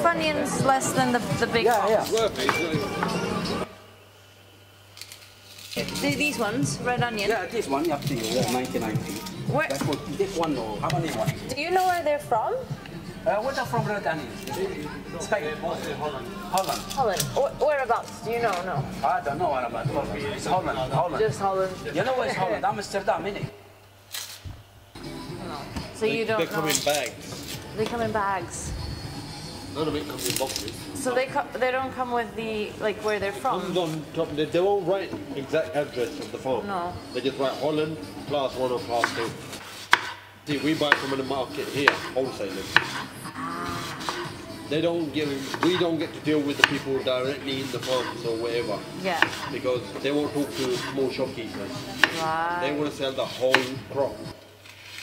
Funyuns less than the big ones? These ones, red onion? Yeah, this one, up to you, 99p. Where? That's what, this one, no, how many one? Do you know where they're from? What are from red onion? Spain. Holland. Holland. Whereabouts? Do you know? No. I don't know what about It's Holland. Just Holland. You know where's Holland? Amsterdam, innit? No. So you don't know? They come in bags. They come in bags. None of it comes in boxes. So they don't come with the, like, where they're from? Comes on top. They won't write exact address of the farm. No. They just write Holland, class 1 or class 2. See, we buy from the market here, wholesalers. We don't get to deal with the people directly in the farms or wherever. Yeah. Because they won't talk to small shopkeepers. Right. They want to sell the whole crop.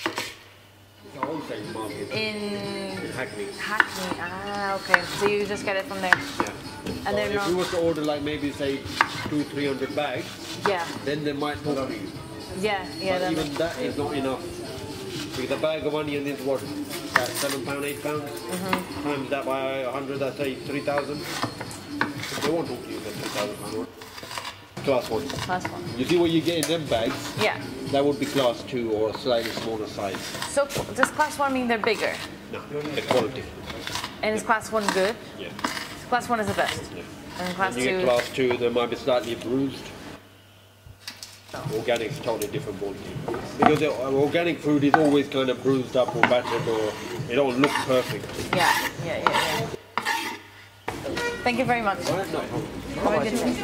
It's a wholesale market. In Hackney. Hackney. Ah, okay. So you just get it from there. Yeah. And So they're if not. you were to order like maybe say 200-300 bags, Yeah. then they might talk to you. Yeah. Yeah. But even that is not enough. Because a bag of onion is what? About £7, £8? Times that by 100, that's say 3,000. They won't talk to you for £3,000. Class 1. Class 1. You see what you get in them bags? Yeah. That would be class 2 or a slightly smaller size. So does class 1 mean they're bigger? No, the quality. And is class 1 good? Yeah. Class 1 is the best. Yeah. And class And 2. you get class 2, they might be slightly bruised. Organic is totally different ballgame. Because organic food is always kind of bruised up or battered or it don't look perfect. Yeah. Thank you very much. Right? No. Have a good day.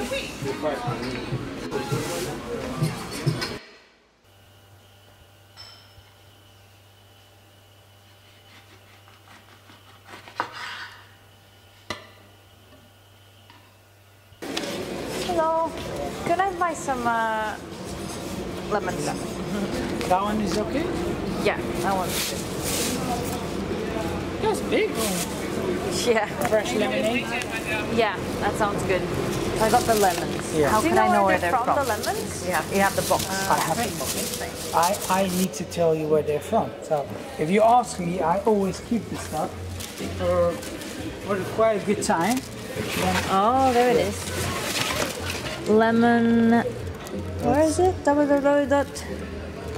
Hello. Could I buy some lemons? That one is okay? Yeah, that one's That's big. good. Yeah. Fresh lemonade. Yeah, that sounds good. I got the lemons. Yeah. How Do can I know where they're from? The lemons? You have the box. I have the box. I need to tell you where they're from. So if you ask me, I always keep this stuff for quite a good time. Oh, there it is. Lemon. Where is it?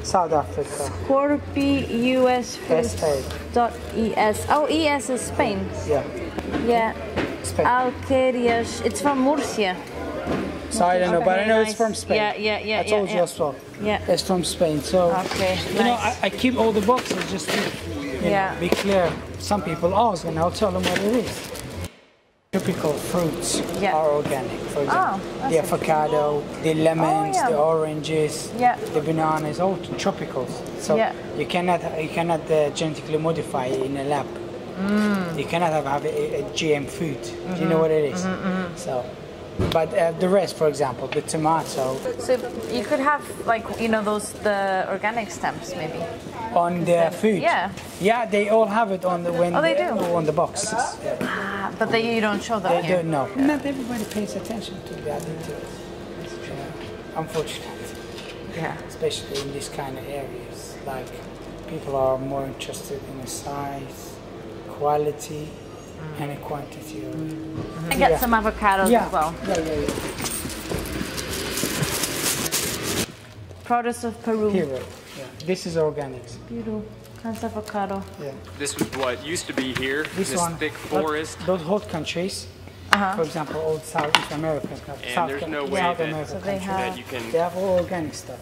South Africa. Scorpiusfruits.es. Oh, ES is Spain. Yeah. Yeah. Spain. Alquerias. It's from Murcia. So I don't know, but I know it's from Spain. Yeah. I told you as well. Yeah. It's from Spain. So Okay. you know, I keep all the boxes just to be clear. Some people ask, and I'll tell them what it is. Typical fruits are organic. For example, the avocado, the lemons, the oranges, the bananas, all tropicals. So you cannot genetically modify it in a lab. You cannot have a GM food. Do you know what it is? So, but the rest, for example, the tomato. So you could have the organic stamps maybe on their food. Yeah, they all have it on the they do? on the boxes. But you don't show them They don't know. Not everybody pays attention to that details. Unfortunately. Yeah. Especially in these kind of areas. Like people are more interested in the size, quality, and the quantity. And get some avocados as well. Yeah. Produce of Peru. Hero. Yeah. This is organics. Beautiful. That's avocado. Yeah. This was what used to be here, this thick forest. Those hot countries, for example, old South America. And there's no way that you can they have all organic stuff.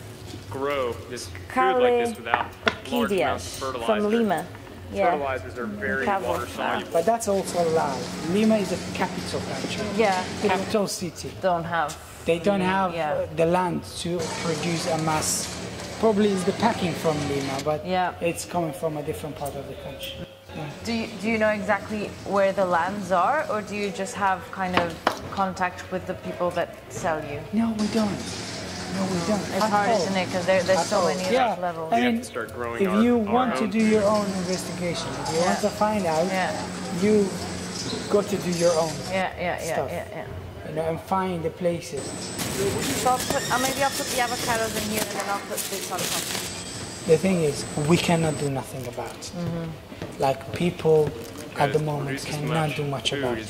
grow this food like this without large amounts of fertilizer. From Lima. Fertilizers are very water soluble. But that's also allowed. Lima is a capital country. Yeah. Capital city. They don't have the land to produce a mass. Probably is the packing from Lima, but it's coming from a different part of the country. Yeah. Do you know exactly where the lands are, or do you just have kind of contact with the people that sell you? No, we don't. It's hard, isn't it? Because there's so many levels. I mean, have to start growing if you want to do your own investigation, if you want to find out, you got to do your own stuff. You know, and find the places. So maybe I'll put the avocados in here, and then I'll put this on top. The thing is, we cannot do nothing about it. Like people at the moment cannot do much about it.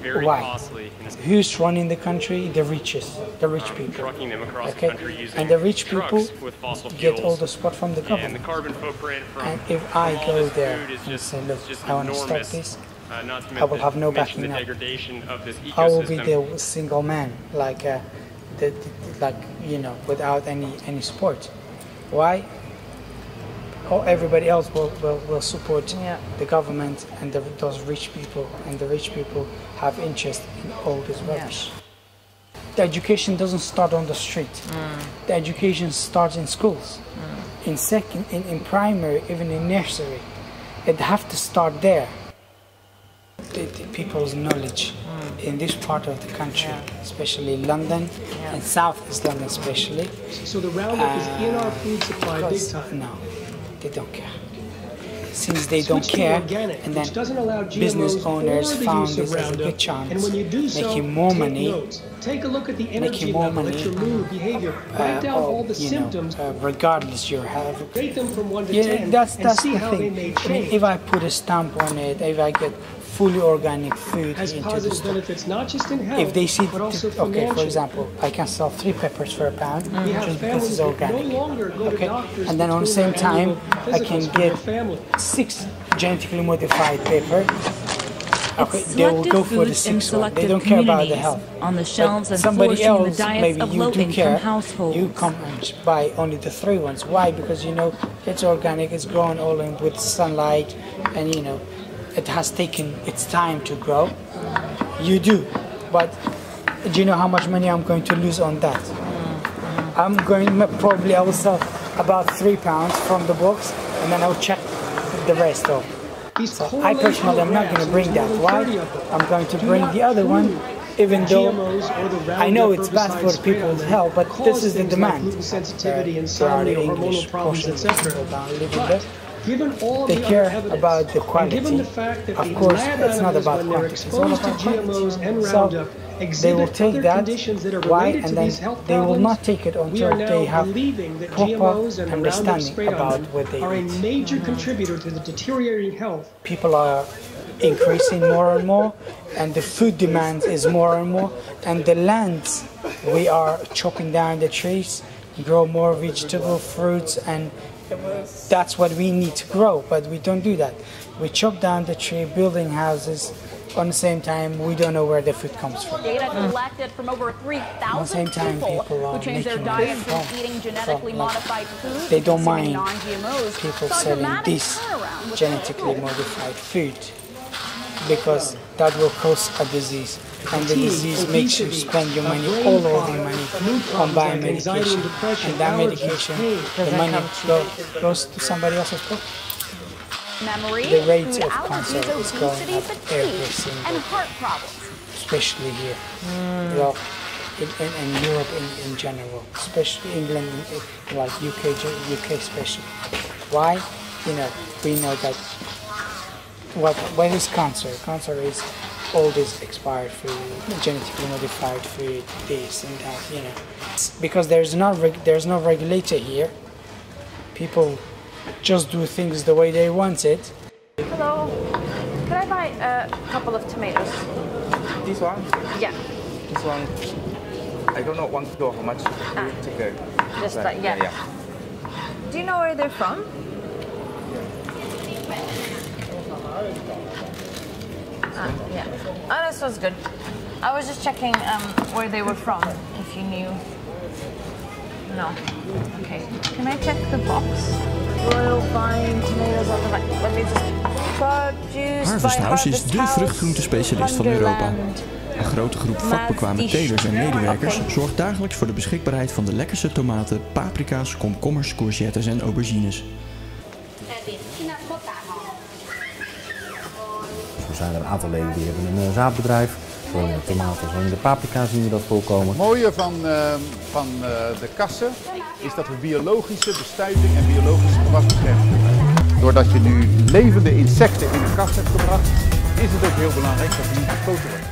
Very Why? costly. Who's running the country? The richest, the rich people. Trucking them across the Okay, country using and the rich trucks people with fossil get all fuels. the support from the And government. the carbon footprint from, And if from I all go this there food is and just, say, look, just I want to stop enormous. this, Not to I will have no mention backing the up. degradation of this ecosystem. I will be the single man, like, like you know, without any support. Why? Oh, everybody else will support the government and those rich people, and the rich people have interest in all this rubbish. The education doesn't start on the street. The education starts in schools, in primary, even in nursery. It have to start there. The people's knowledge in this part of the country, especially London and South East London especially. So the Roundup is in our food supply big time. No, they don't care. Since they don't care, and then business owners found this as a good chance, making more money, take a look at the energy level, at your mood, behavior, write down all the symptoms, regardless your health. rate them from 1 to 10, that's and see the how they may thing. I mean, change. if I put a stamp on it, if I get fully organic food Has into the positive store, benefits not just in health, if they see, but also okay, for financially. example, I can sell 3 peppers for £1 We have just because families it's that organic. no longer go to Okay, doctors and then to on the tune same their time, annual I physicals can for their get family. 6 genetically modified pepper. Okay, It's they will go selective for the foods in 6th one. They selective don't care about the communities health. on the shelves and Somebody flourishing the else, diets maybe of you do low-income care. households. You come and buy only the 3 ones. Why? Because you know it's organic, it's grown all in with sunlight, and you know it has taken its time to grow. You do, but do you know how much money I'm going to lose on that? I'm going probably I will sell about £3 from the box, and then I'll check the rest off. So I personally am not going to bring that. Why? I'm going to bring the other one, even though I know it's bad for people's health, but this is the demand. Sensitivity, There are the insomnia, English hormonal problems, portions etc. living there. Given all They the care other evidence, about the and quality. given the fact that Of the course, lab it's not animals, about when they're quantity, it's all exposed to about GMOs quality. and So Roundup, they will exhibit take other that. conditions that are Why? related And to then these health they will problems. not take it We until are now they have believing that proper GMOs and the Roundup understanding sprayed on about them what they are a eat. major contributor to the deteriorating health. People are increasing more and more, and the food demand is more and more, and the lands, we are chopping down the trees, grow more vegetable, fruits, and that's what we need to grow, but we don't do that. We chop down the tree, building houses. On the same time, we don't know where the food comes from. Data collected from over 3,000 people who changed their diet from eating genetically modified food they to don't consuming mind non-GMOs. people saw a selling dramatic this turnaround with genetically their modified food, because that will cause a disease, and the disease makes you spend your money, all of your money, on buying medication, and that medication, the money goes to somebody else's pocket. memory, The rate food of cancer allergies, is going obesity, up every fatigue, single and heart problems. especially here. Well, in Europe in general, especially England, like UK especially. Why? You know, we know that what is cancer? Cancer is all this expired food, genetically modified food, this and that. You know, because there's no regulator here. People just do things the way they want it. Hello, could I buy a couple of tomatoes? This one? Yeah. This one, I don't know 1 kilo how much. Take a, Just like, yeah. Do you know where they're from? Yeah. Oh, this was good. I was just checking where they were from, if you knew. No. Okay. Can I check the box? Royal Vine tomatoes on the back. Let me just... Harvest House is de vruchtgroentespecialist van Europa. Een grote groep vakbekwame telers en medewerkers zorgt dagelijks voor de beschikbaarheid van de lekkerste tomaten, paprika's, komkommers, courgettes en aubergines. Zo zijn er een aantal leden die hebben een zaadbedrijf. Zo in de tomaten, zo in de paprika zien we dat voorkomen. Het mooie van de kassen is dat we biologische bestuiving en biologische gewasbescherming hebben. Doordat je nu levende insecten in een kast hebt gebracht, is het ook heel belangrijk dat die niet gespoten worden.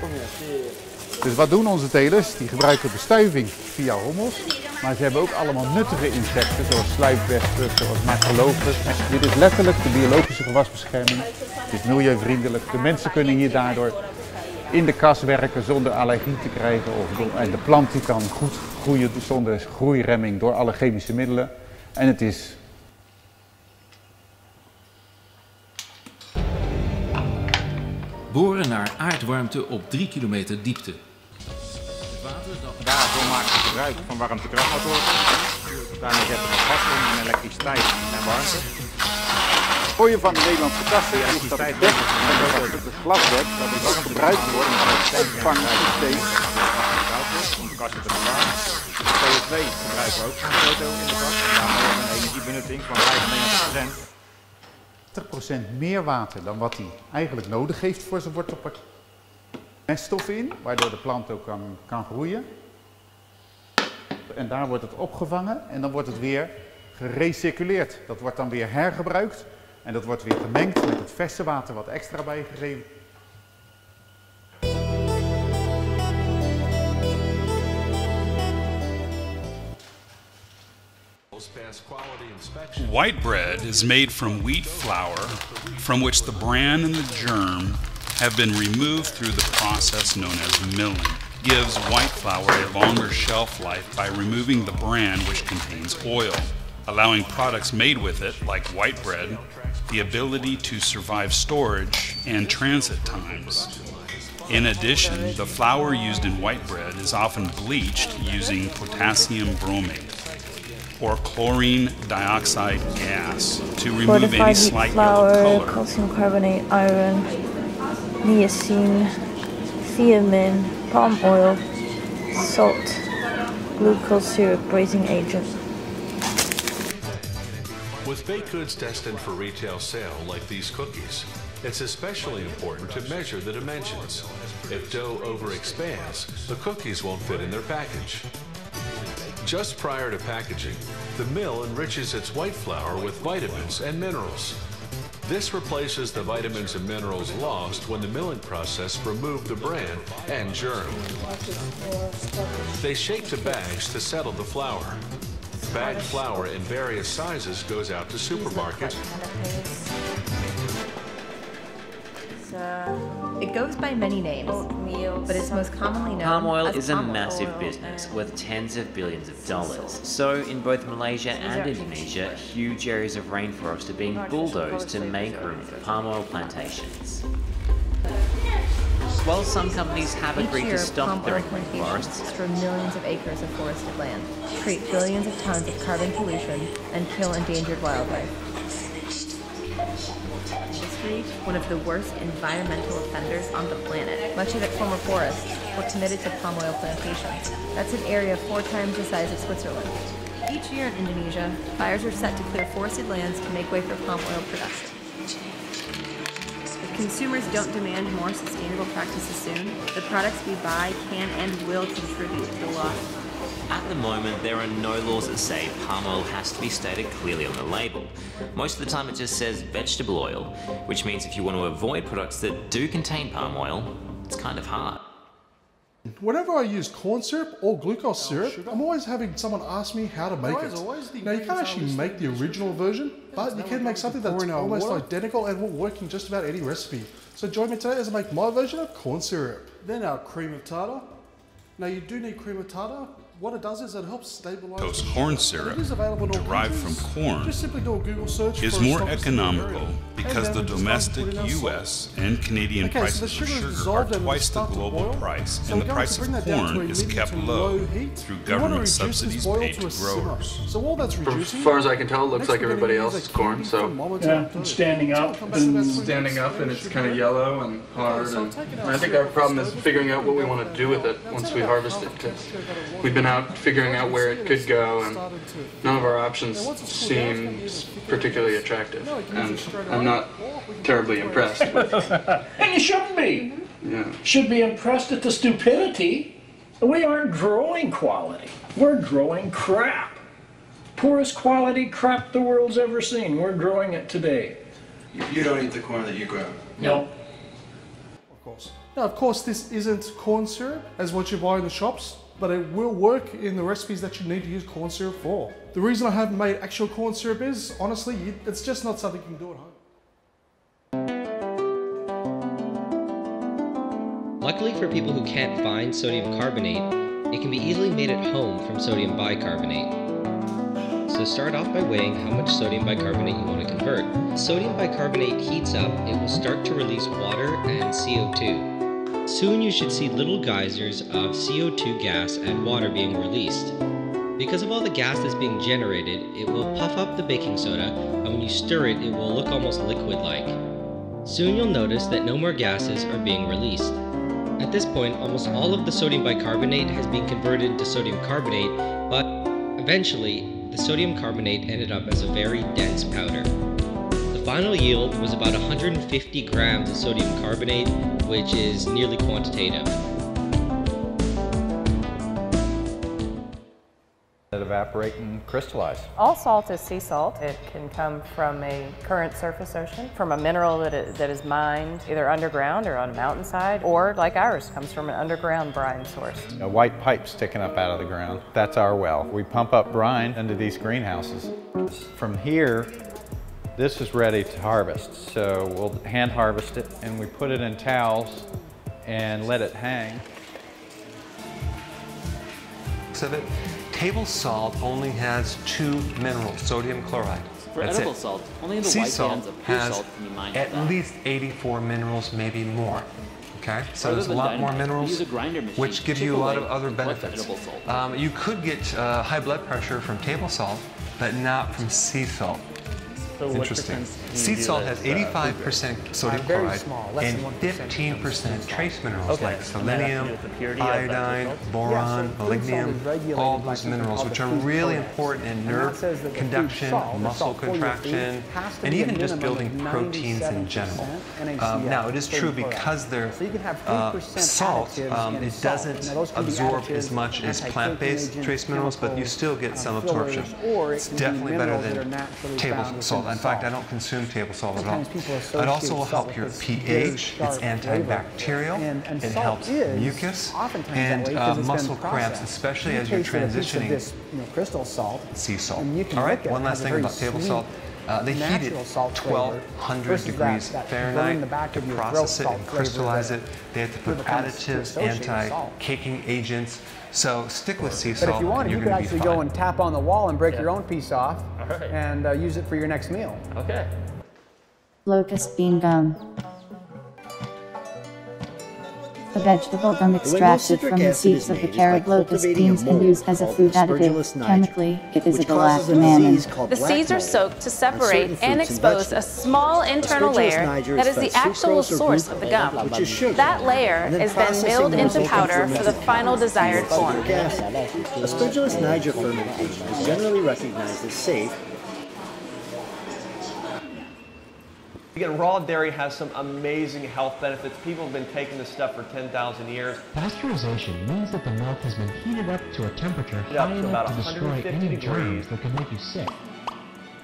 Dus wat doen onze telers? Die gebruiken bestuiving via hommels. Maar ze hebben ook allemaal nuttige insecten, zoals sluipwespen, zoals macrologus. Dit is letterlijk de biologische gewasbescherming. Het is milieuvriendelijk. De mensen kunnen hier daardoor in de kas werken zonder allergie te krijgen. En de plant die kan goed groeien zonder groeiremming door alle chemische middelen. En het is... Boren naar aardwarmte op 3 kilometer diepte. Daarvoor maken we gebruik van warmtekrachtmotoren. Daarmee zetten we gas in en elektriciteit en warmte. Het mooie van de Nederlandse kassen is dat het dek en het glasdek dat is ook gebruikt wordt als opvangsysteem. Om de kassen te bewaren. CO2 gebruiken we ook van auto in de kast. Daarmee hebben we een energiebenutting van 95%. 30% meer water dan wat hij eigenlijk nodig heeft voor zijn wortelpak. Meststoffen in, waardoor de plant ook kan groeien. En daar wordt het opgevangen en dan wordt het weer gerecirculeerd. Dat wordt dan weer hergebruikt en dat wordt weer gemengd met het verse water wat extra bijgegeven. White bread is made from wheat flour, from which the bran and the germ have been removed through the process known as milling. Gives white flour a longer shelf life by removing the bran, which contains oil, allowing products made with it, like white bread, the ability to survive storage and transit times. In addition, the flour used in white bread is often bleached using potassium bromate or chlorine dioxide gas to remove any slight yellow color. Calcium carbonate, iron, niacin, thiamine, palm oil, salt, glucose syrup, braising agent. With baked goods destined for retail sale like these cookies, it's especially important to measure the dimensions. If dough overexpands, the cookies won't fit in their package. Just prior to packaging, the mill enriches its white flour with vitamins and minerals. This replaces the vitamins and minerals lost when the milling process removed the bran and germ. They shape the bags to settle the flour. Bagged flour in various sizes goes out to supermarkets. It goes by many names, but it's most commonly known Palm oil as is a palm massive oil. business worth tens of billions of dollars. So in both Malaysia and Indonesia, huge areas of rainforest are being bulldozed to make room for palm oil plantations. While some companies have agreed to stop their forests, destroy millions of acres of forested land, create billions of tons of carbon pollution, and kill endangered wildlife. One of the worst environmental offenders on the planet. Much of its former forests were committed to palm oil plantations. That's an area 4 times the size of Switzerland. Each year in Indonesia, fires are set to clear forested lands to make way for palm oil production. If consumers don't demand more sustainable practices soon, the products we buy can and will contribute to the loss. at the moment there are no laws that say palm oil has to be stated clearly on the label. Most of the time it just says vegetable oil, which means if you want to avoid products that do contain palm oil, it's kind of hard. Whenever I use corn syrup or glucose syrup, I'm always having someone ask me how to make it. Now you can't actually make the original version, but you can make something that's almost identical and will work in just about any recipe. So join me today as I make my version of corn syrup. Then our cream of tartar. Now you do need cream of tartar. What it does is it helps stabilize. Toast corn syrup, derived from corn, Just simply do a Google search is for a more stock economical because the domestic US and Canadian prices of sugar are twice the global price, and the price of corn is kept low through government subsidies paid to growers. So all that's reducing. As far as I can tell, it looks like everybody else's corn. So yeah, it's standing up, and it's kind of yellow and hard. And I think our problem is figuring out what we want to do with it once we harvest it. Because we've been out figuring out where it could go, and none of our options seem particularly attractive. And I'm not terribly impressed. And you shouldn't be. Yeah. Should be impressed at the stupidity. We aren't growing quality. We're growing crap. Poorest quality crap the world's ever seen. We're growing it today. You don't eat the corn that you grow? No. Of course. Now, of course, this isn't corn syrup as what you buy in the shops, but it will work in the recipes that you need to use corn syrup for. The reason I haven't made actual corn syrup is, honestly, it's just not something you can do at home. Luckily for people who can't find sodium carbonate, it can be easily made at home from sodium bicarbonate. So start off by weighing how much sodium bicarbonate you want to convert. As sodium bicarbonate heats up, it will start to release water and CO2. Soon you should see little geysers of CO2 gas and water being released. Because of all the gas that's being generated, it will puff up the baking soda, and when you stir it, it will look almost liquid-like. Soon you'll notice that no more gases are being released. At this point, almost all of the sodium bicarbonate has been converted into sodium carbonate, but eventually, the sodium carbonate ended up as a very dense powder. The final yield was about 150 grams of sodium carbonate, which is nearly quantitative. That evaporate and crystallize. All salt is sea salt. It can come from a current surface ocean, from a mineral that is mined either underground or on a mountainside, or like ours, comes from an underground brine source. A white pipe sticking up out of the ground, that's our well. We pump up brine into these greenhouses. From here, this is ready to harvest. So we'll hand harvest it and we put it in towels and let it hang. Table salt only has 2 minerals, sodium chloride. For That's edible it. salt, only the sea white salt bands of pure has salt can be mined. at least 84 minerals, maybe more. Okay, so there's a lot more minerals, which give you a lot of other benefits. You could get high blood pressure from table salt, but not from sea salt. So interesting. Sea salt has 85% sodium chloride and 15% trace minerals like selenium, iodine, boron, molybdenum, all those minerals, which are really important in nerve conduction, muscle contraction, and even just building proteins in general. Now, it is true because they're salt, it doesn't absorb as much as plant-based trace minerals, but you still get some absorption. It's definitely better than table salt. In fact, I don't consume table salt at all. It also will help your pH, it's antibacterial, it helps mucus and muscle cramps, especially as you're transitioning crystal salt, sea salt. All right, one last thing about table salt. They heat it 1,200 degrees Fahrenheit to process it and crystallize it. They have to put additives, anti-caking agents. So stick with sea salt. But if you wanted, you could actually go and tap on the wall and break your own piece off and use it for your next meal. Okay. Locust bean gum. A vegetable gum extracted from the seeds of the carob locust beans and used as a food additive. Chemically, it is a galactomannan. The seeds are soaked to separate and expose a small internal layer that is the actual source of the gum. That layer is then milled into powder for the final desired form. Aspergillus niger fermentation is generally recognized as safe. Again, raw dairy has some amazing health benefits. People have been taking this stuff for 10,000 years. Pasteurization means that the milk has been heated up to a temperature high enough to destroy any germs that could make you sick.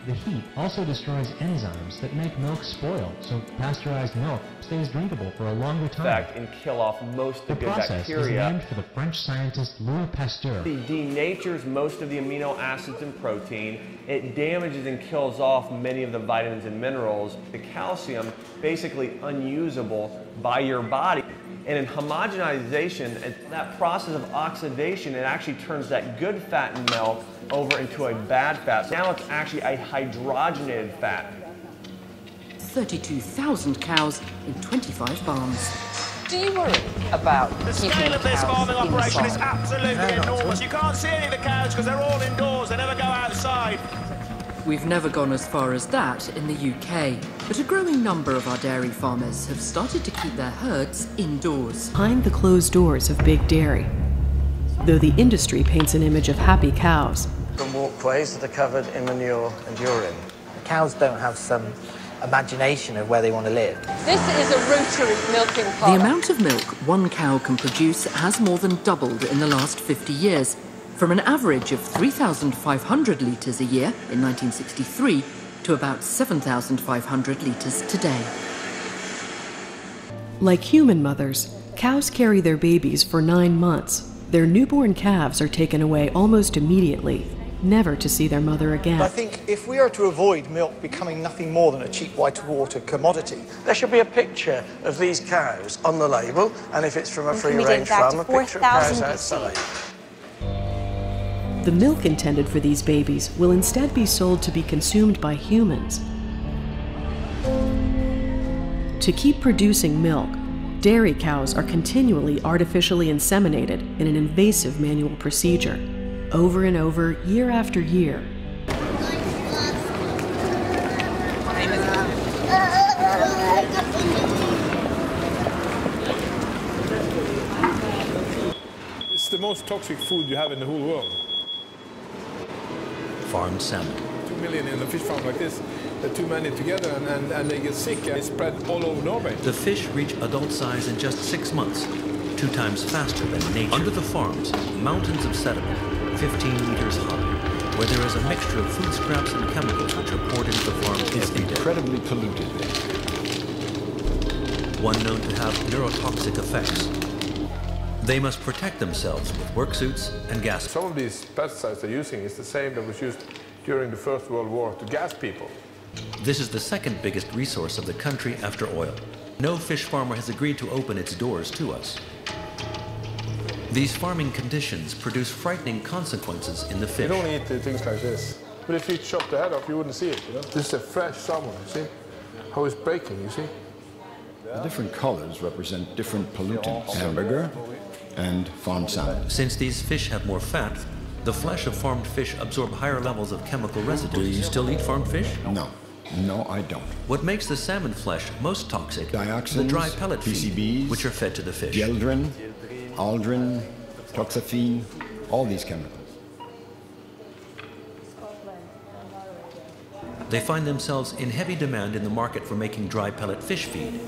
The heat also destroys enzymes that make milk spoil, so pasteurized milk stays drinkable for a longer time. In fact, and kill off most of the good process bacteria. is named for the French scientist Louis Pasteur. It denatures most of the amino acids and protein. It damages and kills off many of the vitamins and minerals. The calcium, basically unusable by your body. And in homogenization, that process of oxidation, it actually turns that good fat in milk over into a bad fat. So now it's actually a hydrogenated fat. 32,000 cows in 25 barns. Do you worry about the scale of this farming operation is absolutely enormous. You can't see any of the cows because they're all indoors. They never go outside. We've never gone as far as that in the UK, but a growing number of our dairy farmers have started to keep their herds indoors. Behind the closed doors of big dairy, though the industry paints an image of happy cows. From walkways that are covered in manure and urine. Cows don't have some imagination of where they want to live. This is a rotary milking parlour. The amount of milk one cow can produce has more than doubled in the last 50 years, from an average of 3,500 litres a year in 1963 to about 7,500 litres today. Like human mothers, cows carry their babies for 9 months, Their newborn calves are taken away almost immediately, never to see their mother again. I think if we are to avoid milk becoming nothing more than a cheap white water commodity, there should be a picture of these cows on the label, and if it's from a free-range farm, a picture of cows outside. The milk intended for these babies will instead be sold to be consumed by humans. To keep producing milk, dairy cows are continually artificially inseminated in an invasive manual procedure, over and over, year after year. It's the most toxic food you have in the whole world. Farmed salmon. 2 million in a fish farm like this, they're too many together and they get sick and it's spread all over Norway. The fish reach adult size in just 6 months, 2 times faster than nature. Under the farms, mountains of sediment, 15 meters high, where there is a mixture of food scraps and chemicals which are poured into the farms every day. Incredibly polluted. One known to have neurotoxic effects. They must protect themselves with work suits and gas. Some of these pesticides they're using is the same that was used during the First World War to gas people. This is the second biggest resource of the country after oil. No fish farmer has agreed to open its doors to us. These farming conditions produce frightening consequences in the fish. You don't eat things like this. But if you chop the head off, you wouldn't see it, you know? This is a fresh salmon, you see? How it's breaking, you see? The different colors represent different pollutants. Hamburger and farmed salmon. Since these fish have more fat, the flesh of farmed fish absorb higher levels of chemical residue. Do you still eat farmed fish? No. No, I don't. What makes the salmon flesh most toxic? Dioxins, the dry pellet PCBs, feed, which are fed to the fish. Geldrin, aldrin, toxaphene, all these chemicals. They find themselves in heavy demand in the market for making dry pellet fish feed.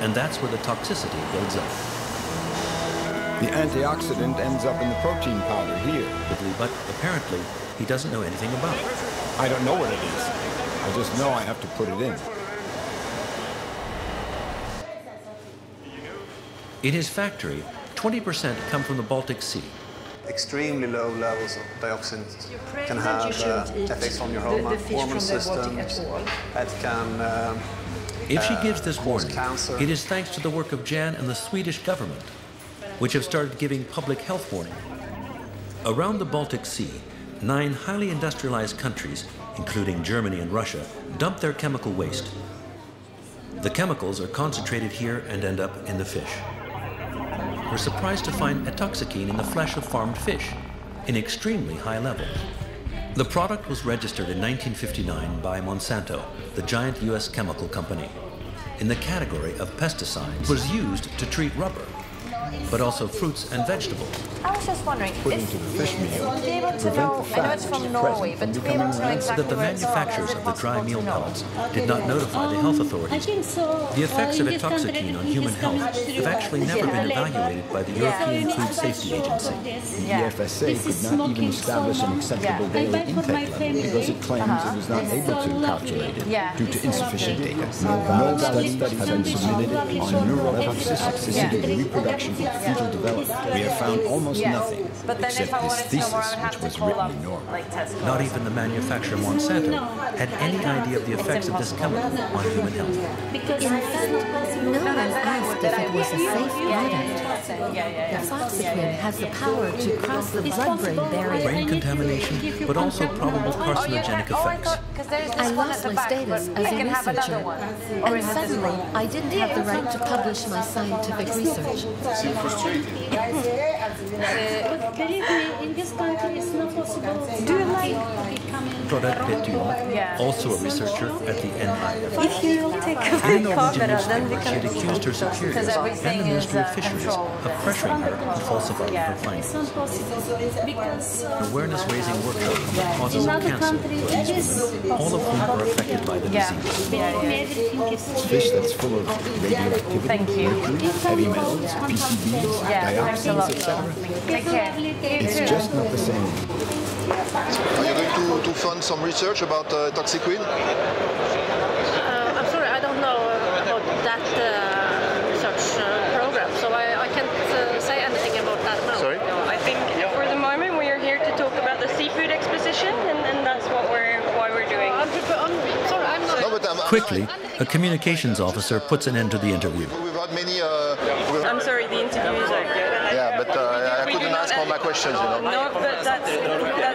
And that's where the toxicity builds up. The antioxidant ends up in the protein powder here. But apparently, he doesn't know anything about it. I don't know what it is. I just know I have to put it in. In his factory, 20% come from the Baltic Sea. Extremely low levels of dioxin can have effects on your hormone system. It can if she gives this warning, cancer. It is thanks to the work of Jan and the Swedish government, which have started giving public health warning. Around the Baltic Sea, 9 highly industrialized countries, including Germany and Russia, dump their chemical waste. The chemicals are concentrated here and end up in the fish. We're surprised to find atoxicine in the flesh of farmed fish, in extremely high levels. The product was registered in 1959 by Monsanto, the giant US chemical company. In the category of pesticides, it was used to treat rubber, but also fruits and vegetables. I was just wondering, Put into the fish meal, to be able to prevent know, the I know fat it's from which is Norway, present but to from be able to know becoming exactly that the where it's from, manufacturers is it of the dry possible meal to know? pellets did not notify the health authorities. The effects of atoxicine on human health have actually never been evaluated by the European Food Safety Agency. The EFSA could not even establish an acceptable daily intake level because it claims it was not able to calculate it due to insufficient data. No studies have been submitted on neurotoxicity, reproduction, and fetal development. We have found almost nothing except this thesis, which was written in Norway. Not even the manufacturer Monsanto had any idea of the effects of this chemical on human health. In fact, no one asked if it was a safe product. Dioxin has the power to cross the blood-brain barrier. Brain contamination, but also probable carcinogenic effects. I lost my status as a researcher, and suddenly I didn't have the right to publish my scientific research. Believe me, in this country it's not possible. Do you like Claudette Bétuon, also a researcher at the NIF. If you will take a In a Norwegian then we newspaper, she can. had accused her superiors and the Ministry of Fisheries of pressuring her to falsify her findings. It's not possible because Awareness-raising workshop on the causes in of other cancer, countries it is all of whom are affected by the disease. everything is Fish that's full of radioactivity, mercury, heavy metals, PCBs, dioxins, etc. Take care. It's just not the same. Are you going to fund some research about toxiquine? I'm sorry, I don't know about that research program, so I can't say anything about that now. Quickly, a communications officer puts an end to the interview. We've had many... I'm sorry, the interview is over. Yeah, but I couldn't ask all my questions, you know. No, but that's